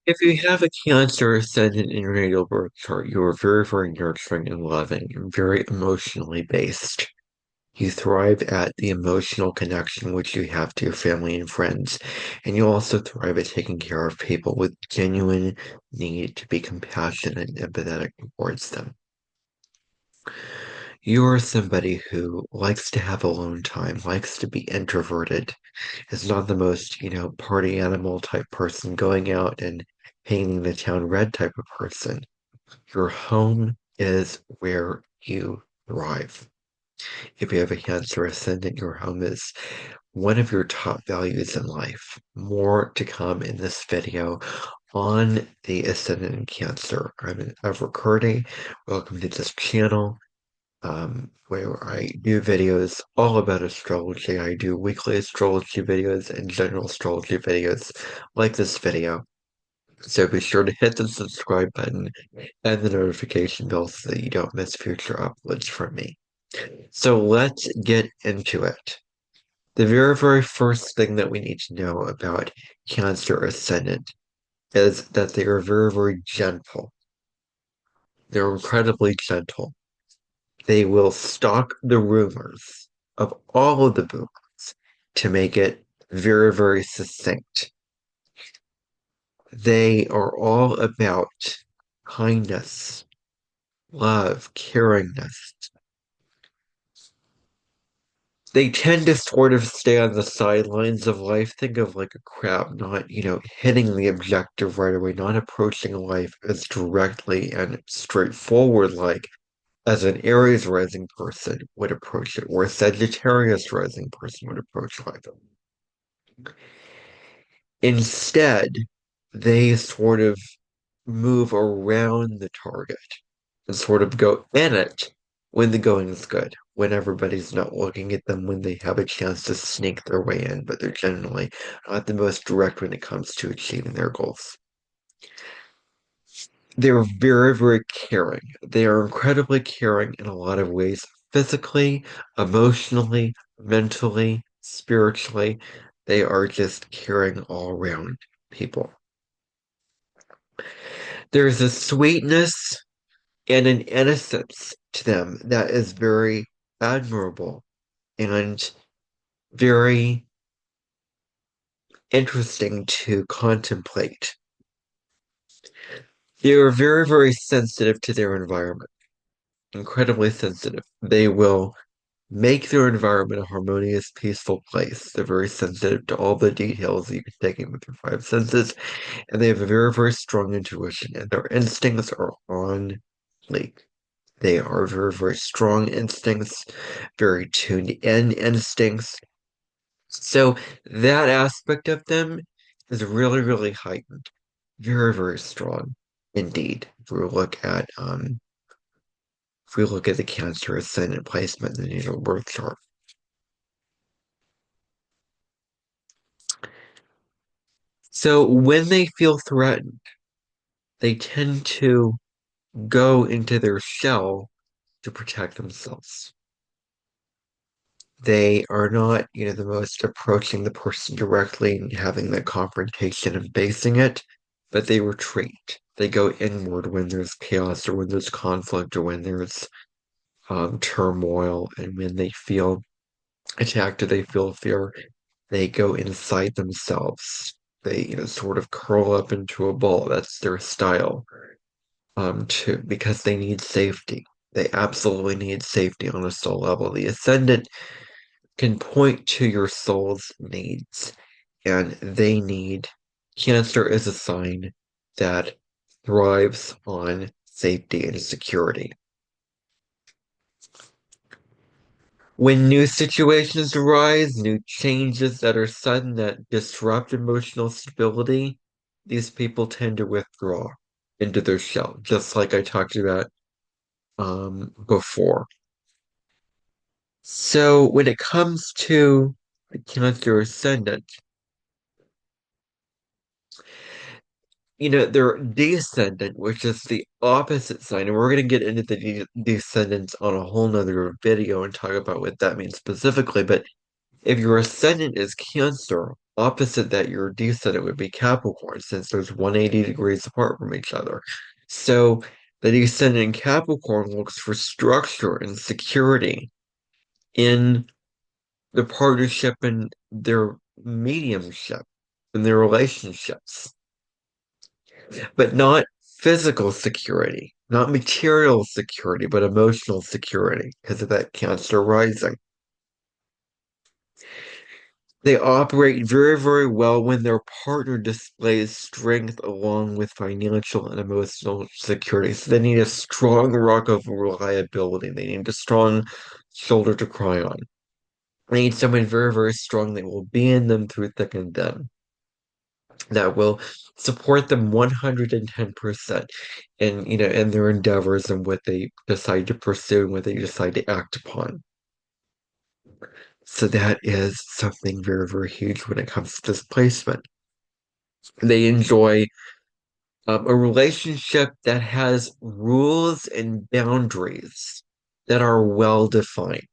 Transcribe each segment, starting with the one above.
If you have a Cancer ascendant in your natal birth chart, you are very, very nurturing and loving and very emotionally based. You thrive at the emotional connection which you have to your family and friends, and you also thrive at taking care of people with genuine need to be compassionate and empathetic towards them. You are somebody who likes to have alone time, likes to be introverted, is not the most, party animal type person going out and painting the town red type of person. Your home is where you thrive. If you have a Cancer ascendant, your home is one of your top values in life. More to come in this video on the Ascendant in Cancer. I'm Everett Curdy. Welcome to this channel where I do videos all about astrology. I do weekly astrology videos and general astrology videos like this video. So be sure to hit the subscribe button and the notification bell so that you don't miss future uploads from me. So let's get into it. The very, very first thing that we need to know about Cancer Ascendant is that they are very, very gentle. They're incredibly gentle. They will stalk the rumors of all of the boomers to make it very, very succinct. They are all about kindness, love, caringness. They tend to sort of stay on the sidelines of life. Think of like a crab, not, hitting the objective right away, not approaching life as directly and straightforward like as an Aries rising person would approach it, or a Sagittarius rising person would approach life. Instead, they sort of move around the target and sort of go in it when the going is good, when everybody's not looking at them, when they have a chance to sneak their way in, but they're generally not the most direct when it comes to achieving their goals. They're very, very caring. They are incredibly caring in a lot of ways, physically, emotionally, mentally, spiritually. They are just caring all around people. There's a sweetness and an innocence to them that is very admirable and very interesting to contemplate. They are very, very sensitive to their environment, incredibly sensitive. They will make their environment a harmonious, peaceful place. They're very sensitive to all the details you can take in with your five senses, and they have a very, very strong intuition, and their instincts are on fleek. They are very, very strong instincts, very tuned in instincts. So that aspect of them is really, really heightened. Very, very strong indeed. If we look at the Cancer ascendant placement in the natal birth chart. So when they feel threatened, they tend to go into their shell to protect themselves. They are not, the most approaching the person directly and having that confrontation and facing it, but they retreat. They go inward when there's chaos or when there's conflict or when there's turmoil and when they feel attacked or they feel fear, they go inside themselves. They, sort of curl up into a ball. That's their style. To because they need safety. They absolutely need safety on a soul level. The ascendant can point to your soul's needs, and they need Cancer is a sign that thrives on safety and security. When new situations arise, new changes that are sudden that disrupt emotional stability, these people tend to withdraw into their shell, just like I talked about before. So when it comes to the Cancer ascendant, their descendant, which is the opposite sign, and we're going to get into the descendants on a whole nother video and talk about what that means specifically. But if your ascendant is Cancer, opposite that your descendant would be Capricorn, since there's 180 degrees apart from each other. So the descendant in Capricorn looks for structure and security in the partnership and their mediumship and their relationships, but not physical security, not material security, but emotional security because of that Cancer rising. They operate very, very well when their partner displays strength along with financial and emotional security. So they need a strong rock of reliability. They need a strong shoulder to cry on. They need someone very, very strong that will be in them through thick and thin, that will support them 110% in their endeavors and what they decide to pursue and what they decide to act upon. So that is something very, very huge when it comes to displacement. They enjoy a relationship that has rules and boundaries that are well defined.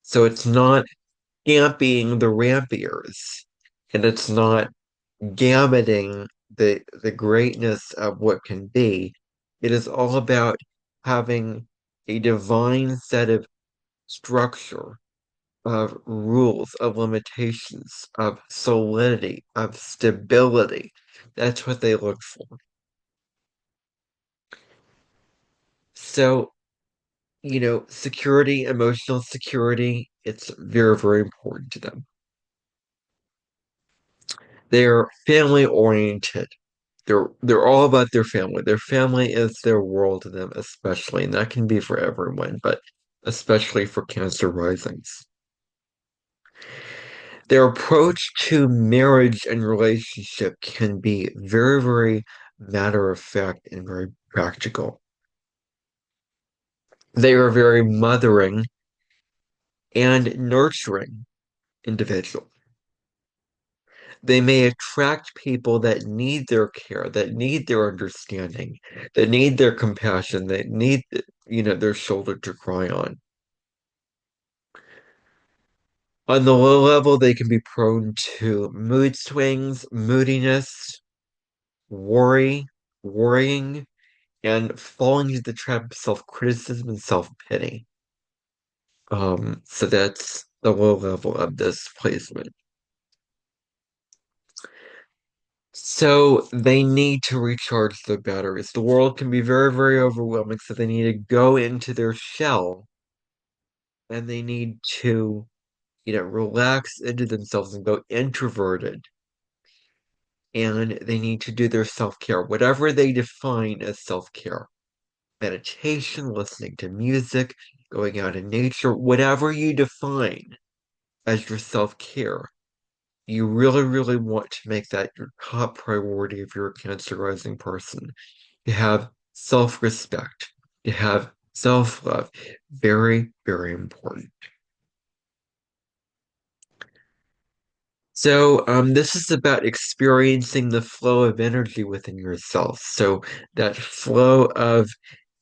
So it's not camping the rampiers, and it's not gammoning the greatness of what can be. It is all about having a divine set of structure, of rules, of limitations, of solidity, of stability. That's what they look for. So, security, emotional security, it's very, very important to them. They're family oriented. They're all about their family. Their family is their world to them, especially, and that can be for everyone, but especially for Cancer risings. Their approach to marriage and relationship can be very, very matter of fact and very practical. They are very mothering and nurturing individual. They may attract people that need their care, that need their understanding, that need their compassion, that need, their shoulder to cry on. On the low level, they can be prone to mood swings, moodiness, worrying, and falling into the trap of self-criticism and self-pity. So that's the low level of this placement. So they need to recharge their batteries. The world can be very, very overwhelming, so they need to go into their shell and they need to, relax into themselves and go introverted. And they need to do their self-care, whatever they define as self-care. Meditation, listening to music, going out in nature, whatever you define as your self-care. You really, really want to make that your top priority if you're a Cancer rising person. To have self-respect, to have self-love. Very, very important. So, this is about experiencing the flow of energy within yourself. So, that flow of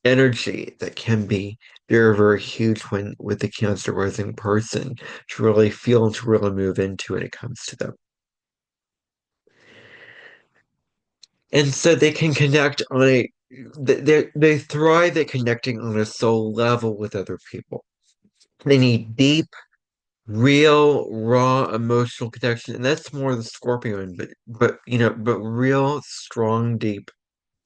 energy that can be very, very huge when with the Cancer rising person to really feel and to really move into when it comes to them. And so they can connect on they thrive at connecting on a soul level with other people. They need deep, real, raw emotional connection, and that's more the Scorpion, but real, strong, deep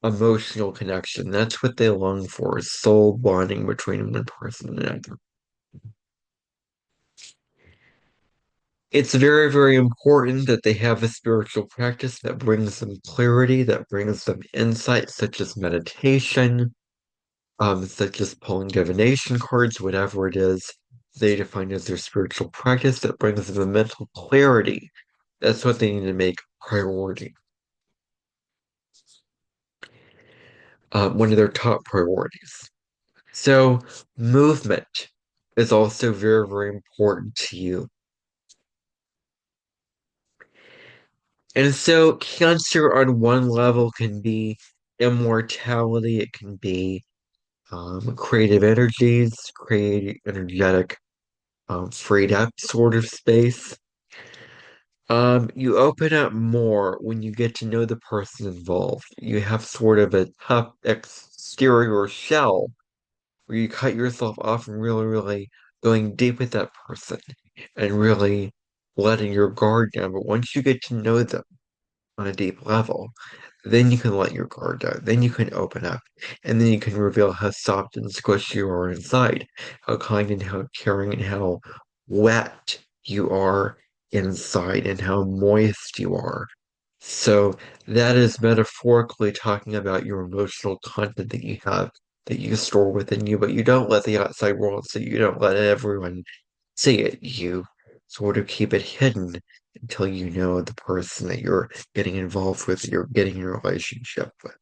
emotional connection. That's what they long for, is soul bonding between one person and another. It's very, very important that they have a spiritual practice that brings them clarity, that brings them insight, such as meditation, such as pulling divination cards, whatever it is they define as their spiritual practice that brings them a mental clarity. That's what they need to make priority. One of their top priorities. So, movement is also very, very important to you. And so, Cancer on one level can be immortality, it can be creative energies, creative, energetic, freed up sort of space. You open up more when you get to know the person involved. You have sort of a tough exterior shell where you cut yourself off from really, really going deep with that person and really letting your guard down. But once you get to know them on a deep level, then you can let your guard down. Then you can open up. And then you can reveal how soft and squishy you are inside, how kind and how caring and how wet you are inside, and how moist you are. So that is metaphorically talking about your emotional content that you have, that you store within you, but you don't let the outside world see. You don't let everyone see it. You sort of keep it hidden until you know the person that you're getting involved with, you're getting in a relationship with.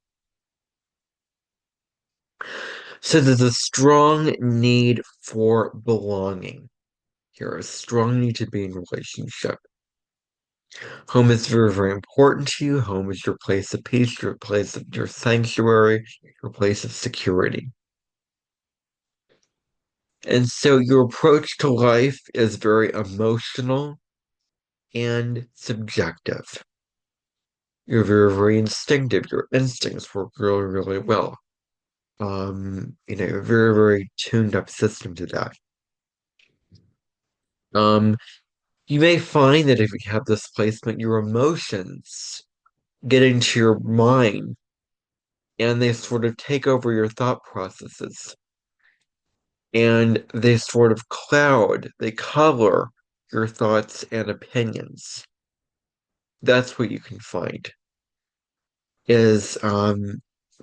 So there's a strong need for belonging here, a strong need to be in a relationship. Home is very, very important to you. Home is your place of peace, your place of your sanctuary, your place of security. And so your approach to life is very emotional and subjective. You're very, very instinctive. Your instincts work really, really well. A very, very tuned up system to that. Um, you may find that if you have this placement, your emotions get into your mind and they sort of take over your thought processes and they sort of cloud, they color your thoughts and opinions. That's what you can find is,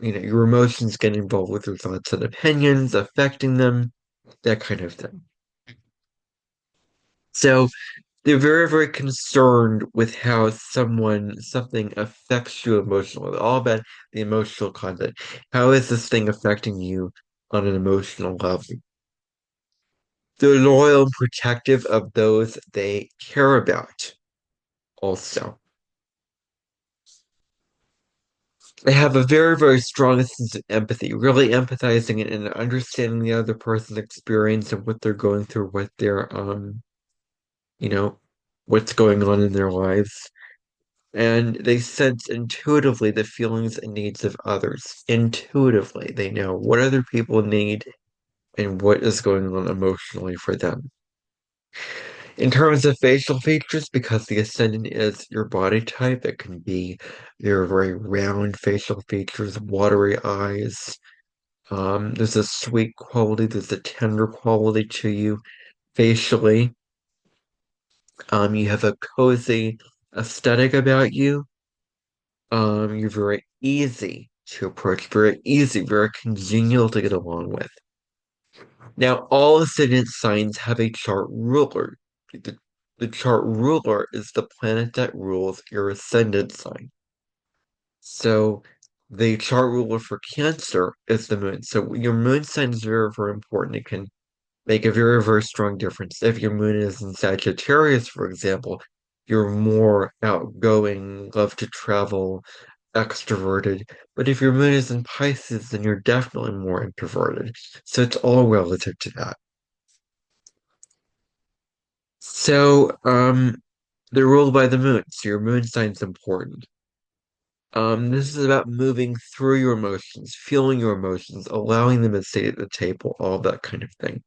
your emotions get involved with your thoughts and opinions, affecting them, that kind of thing. So they're very, very concerned with how something affects you emotionally. All about the emotional content. How is this thing affecting you on an emotional level? They're loyal and protective of those they care about, also. They have a very, very strong sense of empathy, really empathizing and understanding the other person's experience and what they're going through, you know, what's going on in their lives. And they sense intuitively the feelings and needs of others. Intuitively, they know what other people need and what is going on emotionally for them. In terms of facial features, because the ascendant is your body type, it can be your very round facial features, watery eyes. There's a sweet quality, there's a tender quality to you facially. You have a cozy aesthetic about you. You're very easy to approach, very easy, very congenial to get along with. Now, all ascendant signs have a chart ruler. The, the chart ruler is the planet that rules your ascendant sign. So, the chart ruler for Cancer is the moon. So, your moon sign is very, very important. It can make a very, very strong difference. If your moon is in Sagittarius, for example, you're more outgoing, love to travel, extroverted. But if your moon is in Pisces, then you're definitely more introverted. So it's all relative to that. So, they're ruled by the moon. So your moon sign's important. This is about moving through your emotions, feeling your emotions, allowing them to stay at the table, all that kind of thing.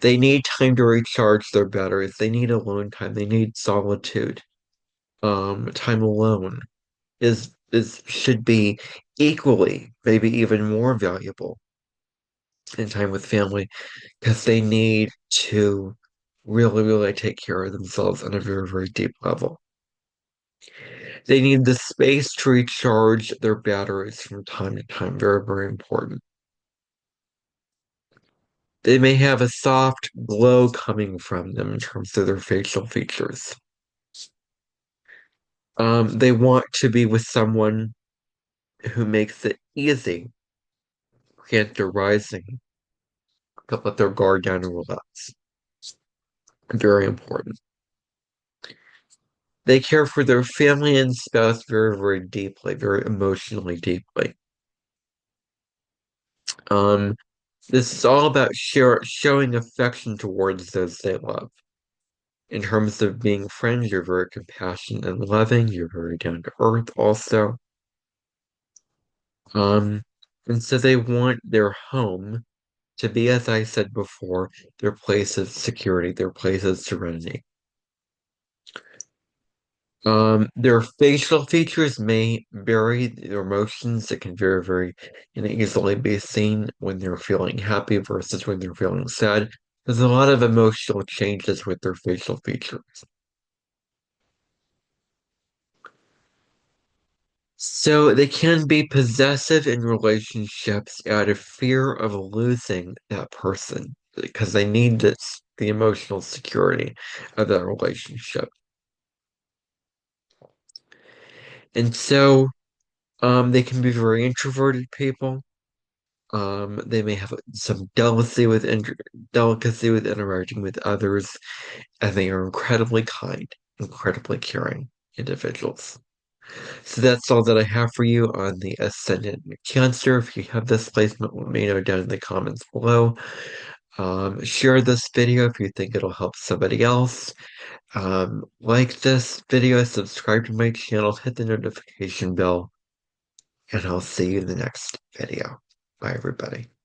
They need time to recharge their batteries. They need alone time. They need solitude. Time alone is should be equally, maybe even more valuable in time with family because they need to really, really take care of themselves on a very, very deep level. They need the space to recharge their batteries from time to time. Very, very important. They may have a soft glow coming from them in terms of their facial features. They want to be with someone who makes it easy, can't they're rising, to let their guard down and relax. Very important. They care for their family and spouse very, very deeply, very emotionally deeply. Um, this is all about showing affection towards those they love. In terms of being friends, you're very compassionate and loving. You're very down to earth also. Um, and so they want their home to be, as I said before, their place of security, their place of serenity. Their facial features may vary, their emotions, it can very, easily be seen when they're feeling happy versus when they're feeling sad. There's a lot of emotional changes with their facial features. So they can be possessive in relationships out of fear of losing that person because they need the emotional security of that relationship. And so they can be very introverted people. They may have some delicacy with interacting with others, and they are incredibly kind, incredibly caring individuals. So that's all that I have for you on the Ascendant Cancer. If you have this placement, let me know down in the comments below. Share this video if you think it'll help somebody else. Like this video, subscribe to my channel, hit the notification bell, and I'll see you in the next video. Bye, everybody.